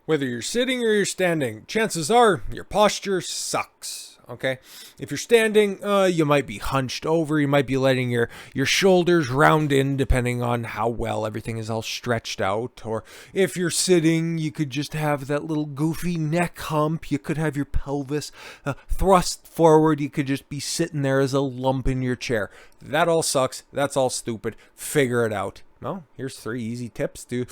Whether you're sitting or you're standing, chances are your posture sucks. Okay, if you're standing, you might be hunched over. You might be letting your shoulders round in, depending on how well everything is all stretched out. Or if you're sitting, you could just have that little goofy neck hump. You could have your pelvis thrust forward. You could just be sitting there as a lump in your chair. That all sucks. That's all stupid. Figure it out. Well, here's 3 easy tips to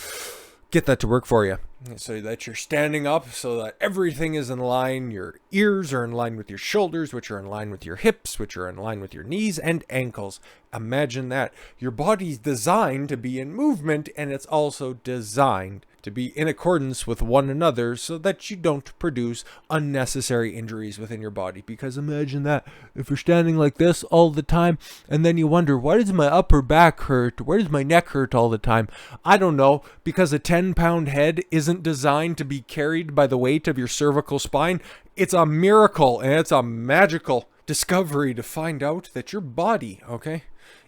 get that to work for you. So that you're standing up, so that everything is in line. Your ears are in line with your shoulders, which are in line with your hips, which are in line with your knees and ankles. Imagine that. Your body's designed to be in movement, and it's also designed to be in accordance with one another so that you don't produce unnecessary injuries within your body. Because imagine that, if you're standing like this all the time, and then you wonder, why does my upper back hurt? Where does my neck hurt all the time? I don't know, because a 10-pound head isn't designed to be carried by the weight of your cervical spine. It's a miracle, and it's a magical discovery to find out that your body, okay,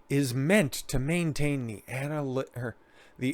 is meant to maintain the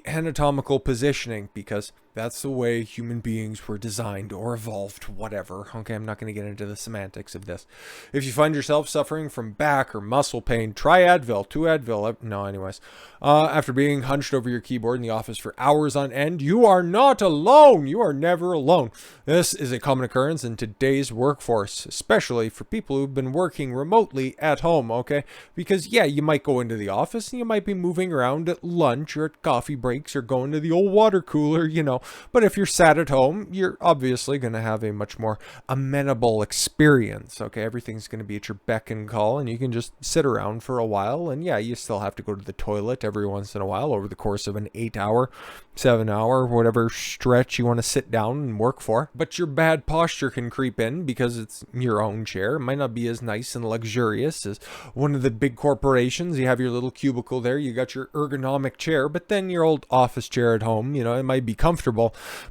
anatomical positioning, because that's the way human beings were designed or evolved, whatever. Okay, I'm not going to get into the semantics of this. If you find yourself suffering from back or muscle pain, try Advil, 2 Advil. No, anyways. After being hunched over your keyboard in the office for hours on end, you are not alone. You are never alone. This is a common occurrence in today's workforce, especially for people who've been working remotely at home, okay? Because, yeah, you might go into the office and you might be moving around at lunch or at coffee breaks or going to the old water cooler, you know. But if you're sat at home, you're obviously going to have a much more amenable experience, okay? Everything's going to be at your beck and call, and you can just sit around for a while. And yeah, you still have to go to the toilet every once in a while over the course of an 8-hour, 7-hour, whatever stretch you want to sit down and work for. But your bad posture can creep in because it's your own chair. It might not be as nice and luxurious as one of the big corporations. You have your little cubicle there, you got your ergonomic chair, but then your old office chair at home, you know, it might be comfortable,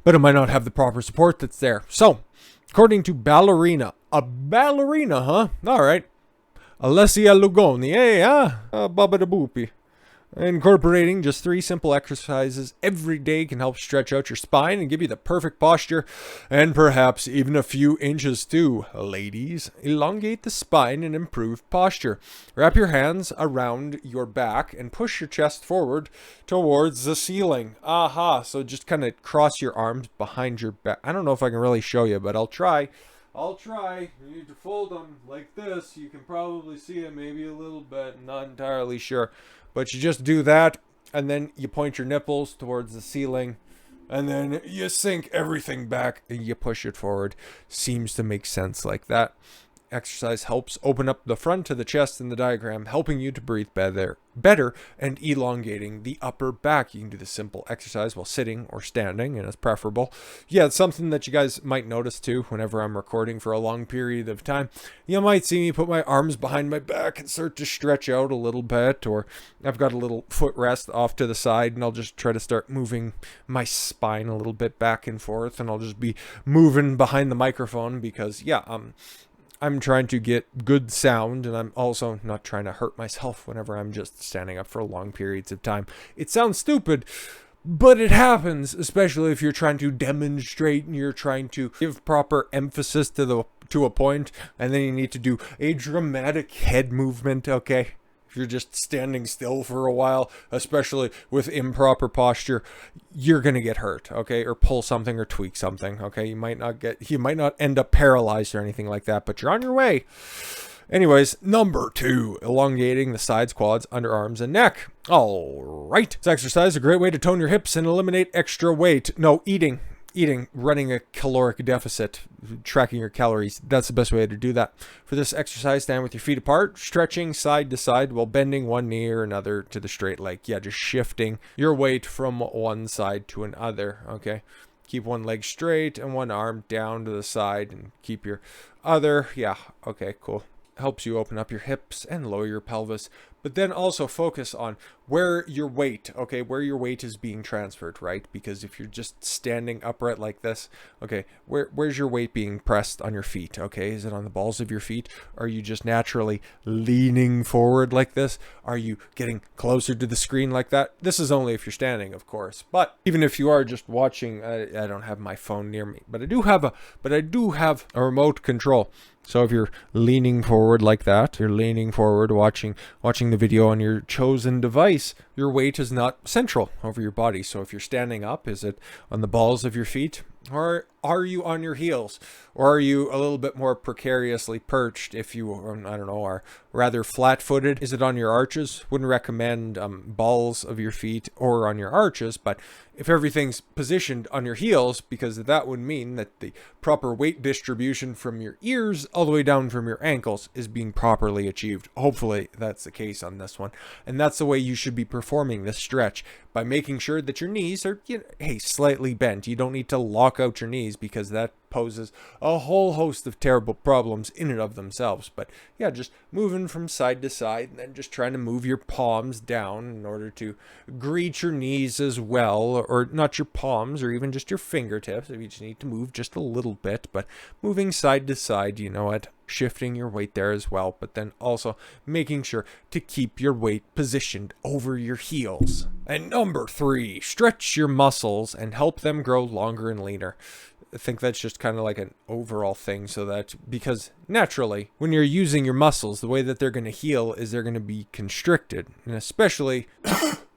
but it might not have the proper support that's there. So, according to a ballerina, huh? All right. Alessia Lugoni, hey, Baba da Boopy. Incorporating just 3 simple exercises every day can help stretch out your spine and give you the perfect posture, and perhaps even a few inches too. Ladies, elongate the spine and improve posture. Wrap your hands around your back and push your chest forward towards the ceiling. So just kind of cross your arms behind your back. I don't know if I can really show you, but I'll try. You need to fold them like this. You can probably see it maybe a little bit. Not entirely sure. But you just do that, and then you point your nipples towards the ceiling, and then you sink everything back, and you push it forward. Seems to make sense like that. Exercise helps open up the front of the chest in the diagram, helping you to breathe better and elongating the upper back. You can do this simple exercise while sitting or standing, and it's preferable. Yeah, it's something that you guys might notice too whenever I'm recording for a long period of time. You might see me put my arms behind my back and start to stretch out a little bit, or I've got a little footrest off to the side, and I'll just try to start moving my spine a little bit back and forth, and I'll just be moving behind the microphone because, yeah, I'm trying to get good sound, and I'm also not trying to hurt myself whenever I'm just standing up for long periods of time. It sounds stupid, but it happens, especially if you're trying to demonstrate and you're trying to give proper emphasis to a point, and then you need to do a dramatic head movement, okay? If you're just standing still for a while, especially with improper posture, you're going to get hurt, okay? Or pull something or tweak something, okay? You might not end up paralyzed or anything like that, but you're on your way. Anyways, number 2, elongating the sides, quads, underarms, and neck. All right. This exercise is a great way to tone your hips and eliminate extra weight. No, eating, running a caloric deficit, tracking your calories. That's the best way to do that. For this exercise, stand with your feet apart, stretching side to side while bending one knee or another to the straight leg. Yeah, just shifting your weight from one side to another, okay? Keep one leg straight and one arm down to the side, and keep your other, yeah, okay, cool. Helps you open up your hips and lower your pelvis. But then also focus on where your weight, okay, where your weight is being transferred, right? Because if you're just standing upright like this, okay, where's your weight being pressed on your feet, okay? Is it on the balls of your feet? Are you just naturally leaning forward like this? Are you getting closer to the screen like that? This is only if you're standing, of course. But even if you are just watching, I don't have my phone near me, but I do have a remote control. So if you're leaning forward like that, you're leaning forward watching the video on your chosen device, your weight is not central over your body. So if you're standing up, is it on the balls of your feet? Or are you on your heels? Or are you a little bit more precariously perched if you, I don't know, are rather flat-footed? Is it on your arches? Wouldn't recommend balls of your feet or on your arches, but if everything's positioned on your heels, because that would mean that the proper weight distribution from your ears all the way down from your ankles is being properly achieved. Hopefully that's the case on this one. And that's the way you should be performing this stretch, by making sure that your knees are, slightly bent. You don't need to lock out your knees because that poses a whole host of terrible problems in and of themselves. But yeah, just moving from side to side and then just trying to move your palms down in order to greet your knees as well, or not your palms or even just your fingertips. If you just need to move just a little bit, but moving side to side, shifting your weight there as well, but then also making sure to keep your weight positioned over your heels. And number 3, stretch your muscles and help them grow longer and leaner. I think that's just kind of like an overall thing, so that, because naturally when you're using your muscles, the way that they're going to heal is they're going to be constricted, and especially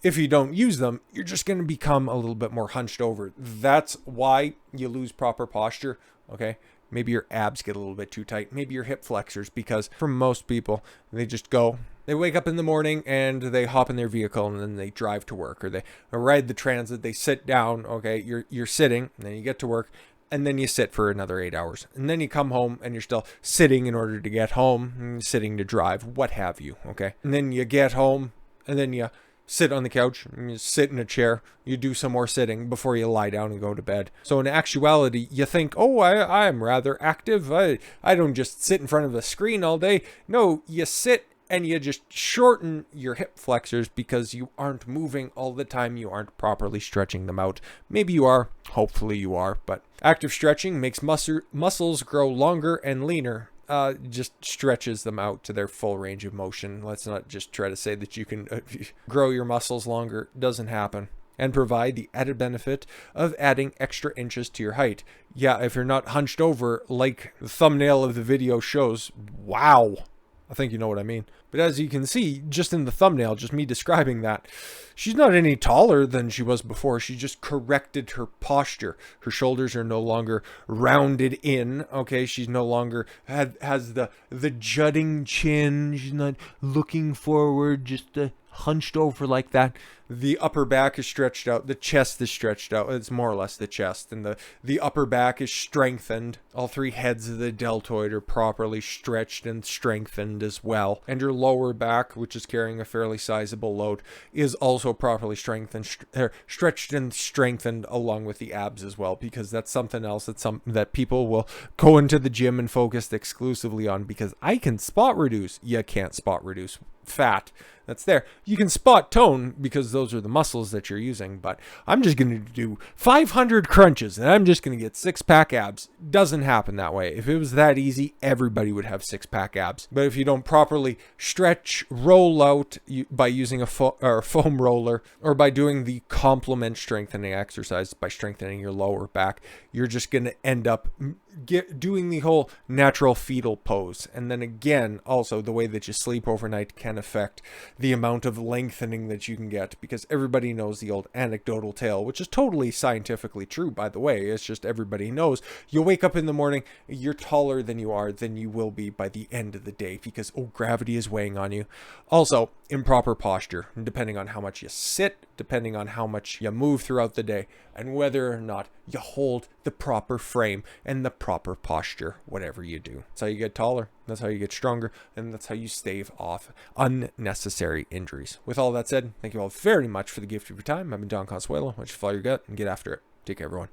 if you don't use them, you're just going to become a little bit more hunched over. That's why you lose proper posture, okay? Maybe your abs get a little bit too tight. Maybe your hip flexors, because for most people, they wake up in the morning and they hop in their vehicle and then they drive to work, or they ride the transit, they sit down, okay? You're sitting, and then you get to work, and then you sit for another 8 hours. And then you come home and you're still sitting in order to get home, sitting to drive, what have you, okay? And then you get home and then you sit on the couch, and you sit in a chair, you do some more sitting before you lie down and go to bed. So in actuality, you think, oh, I'm rather active. I don't just sit in front of a screen all day. No, you sit and you just shorten your hip flexors because you aren't moving all the time. You aren't properly stretching them out. Maybe you are, hopefully you are, but active stretching makes muscles grow longer and leaner. Just stretches them out to their full range of motion. Let's not just try to say that you can grow your muscles longer. Doesn't happen. And provide the added benefit of adding extra inches to your height. Yeah, if you're not hunched over like the thumbnail of the video shows, wow. I think you know what I mean. But as you can see, just in the thumbnail, just me describing that, she's not any taller than she was before. She just corrected her posture. Her shoulders are no longer rounded in, okay? She's no longer has the jutting chin. She's not looking forward, just hunched over like that. The upper back is stretched out. The chest is stretched out. It's more or less the chest. And the upper back is strengthened. All 3 heads of the deltoid are properly stretched and strengthened as well. And your lower back, which is carrying a fairly sizable load, is also properly strengthened, stretched and strengthened along with the abs as well, because that's something else that people will go into the gym and focus exclusively on, because I can spot reduce. You can't spot reduce fat that's there. You can spot tone because those are the muscles that you're using, but I'm just going to do 500 crunches and I'm just going to get 6-pack abs. Doesn't happen that way. If it was that easy, everybody would have 6-pack abs. But if you don't properly stretch, roll out by using a foam roller, or by doing the complement strengthening exercise by strengthening your lower back, you're just going to end up doing the whole natural fetal pose. And then again, also the way that you sleep overnight can affect the amount of lengthening that you can get, because everybody knows the old anecdotal tale, which is totally scientifically true, by the way. It's just everybody knows you wake up in the morning, you're taller than you will be by the end of the day, because gravity is weighing on you. Also, improper posture, depending on how much you sit, depending on how much you move throughout the day, and whether or not you hold the proper frame and the proper posture, whatever you do. That's how you get taller, that's how you get stronger, and that's how you stave off unnecessary injuries. With all that said, thank you all very much for the gift of your time. I've been Don Consuelo. Why don't you follow your gut and get after it. Take care, everyone.